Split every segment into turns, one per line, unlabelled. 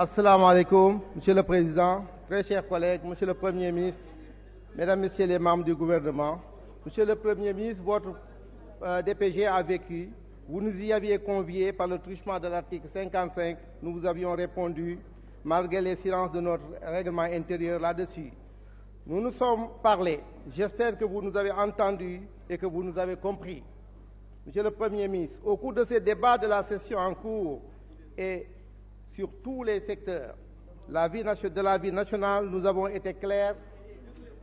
Assalamu alaikum, Monsieur le Président, très chers collègues, Monsieur le Premier ministre, Mesdames, Messieurs les membres du gouvernement. Monsieur le Premier ministre, votre DPG a vécu. Vous nous y aviez conviés par le truchement de l'article 55. Nous vous avions répondu, malgré les silences de notre règlement intérieur là-dessus. Nous nous sommes parlé. J'espère que vous nous avez entendus et que vous nous avez compris. Monsieur le Premier ministre, au cours de ces débats de la session en cours et sur tous les secteurs de la vie nationale, nous avons été clairs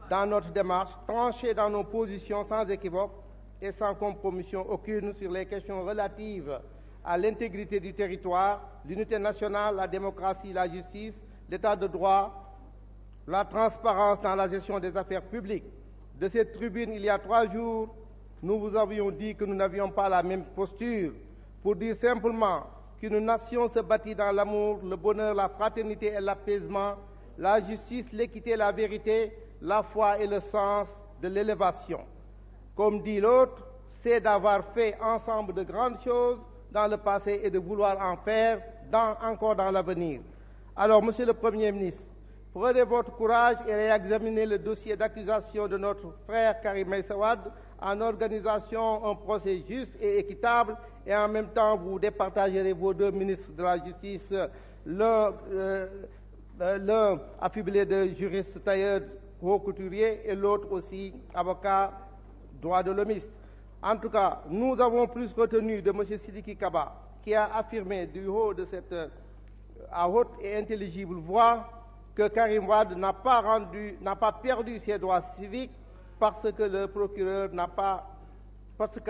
dans notre démarche, tranchés dans nos positions sans équivoque et sans compromission aucune sur les questions relatives à l'intégrité du territoire, l'unité nationale, la démocratie, la justice, l'état de droit, la transparence dans la gestion des affaires publiques. De cette tribune, il y a 3 jours, nous vous avions dit que nous n'avions pas la même posture, pour dire simplement qu'une nation se bâtit dans l'amour, le bonheur, la fraternité et l'apaisement, la justice, l'équité, la vérité, la foi et le sens de l'élévation. Comme dit l'autre, c'est d'avoir fait ensemble de grandes choses dans le passé et de vouloir en faire encore dans l'avenir. Alors, Monsieur le Premier ministre, prenez votre courage et réexaminez le dossier d'accusation de notre frère Karim Meïssa Wade en organisant un procès juste et équitable, et en même temps vous départagerez vos 2 ministres de la Justice, l'un affublé de juriste tailleur haut couturier et l'autre aussi avocat droit de l'homiste. En tout cas, nous avons plus retenu de M. Sidiki Kaba, qui a affirmé du haut de cette à haute et intelligible voix que Karim Wade n'a pas perdu ses droits civiques parce que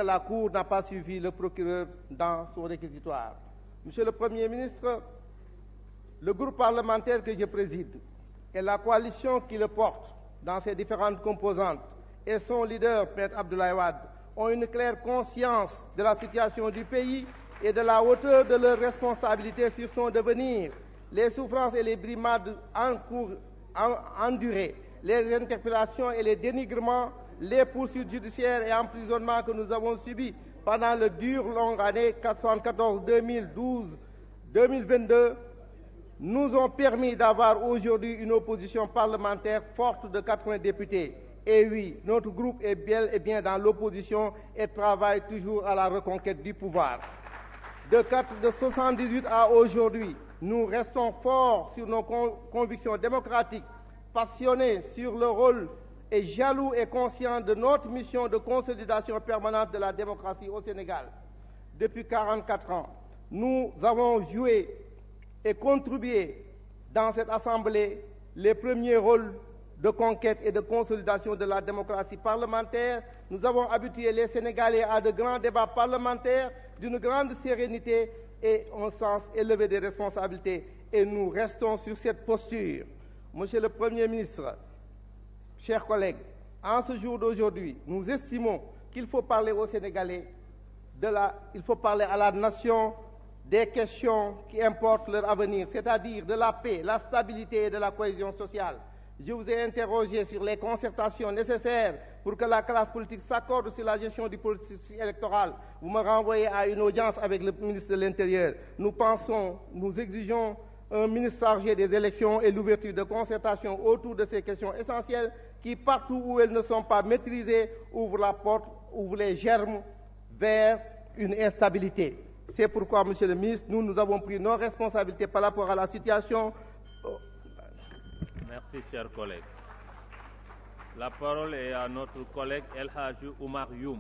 la Cour n'a pas suivi le procureur dans son réquisitoire. Monsieur le Premier ministre, le groupe parlementaire que je préside et la coalition qui le porte dans ses différentes composantes et son leader, Maître Abdoulaye Wade, ont une claire conscience de la situation du pays et de la hauteur de leurs responsabilités sur son devenir. Les souffrances et les brimades endurées, les interpellations et les dénigrements, les poursuites judiciaires et emprisonnements que nous avons subis pendant le longue année 1974-2012-2022 nous ont permis d'avoir aujourd'hui une opposition parlementaire forte de 80 députés. Et oui, notre groupe est bel et bien dans l'opposition et travaille toujours à la reconquête du pouvoir. De 1978 à aujourd'hui, nous restons forts sur nos convictions démocratiques, passionnés sur le rôle et jaloux et conscients de notre mission de consolidation permanente de la démocratie au Sénégal. Depuis 44 ans, nous avons joué et contribué dans cette Assemblée les premiers rôles de conquête et de consolidation de la démocratie parlementaire. Nous avons habitué les Sénégalais à de grands débats parlementaires d'une grande sérénité et un sens élevé des responsabilités. Et nous restons sur cette posture. Monsieur le Premier ministre, chers collègues, en ce jour d'aujourd'hui, nous estimons qu'il faut parler aux Sénégalais, il faut parler à la nation des questions qui importent leur avenir, c'est-à-dire de la paix, la stabilité et de la cohésion sociale. Je vous ai interrogé sur les concertations nécessaires pour que la classe politique s'accorde sur la gestion du processus électoral. Vous me renvoyez à une audience avec le ministre de l'Intérieur. Nous exigeons un ministre chargé des élections et l'ouverture de concertations autour de ces questions essentielles qui, partout où elles ne sont pas maîtrisées, ouvrent la porte, ouvrent les germes vers une instabilité. C'est pourquoi, Monsieur le ministre, nous avons pris nos responsabilités par rapport à la situation.
Merci, chers collègues. La parole est à notre collègue El Hadji Oumar Youm.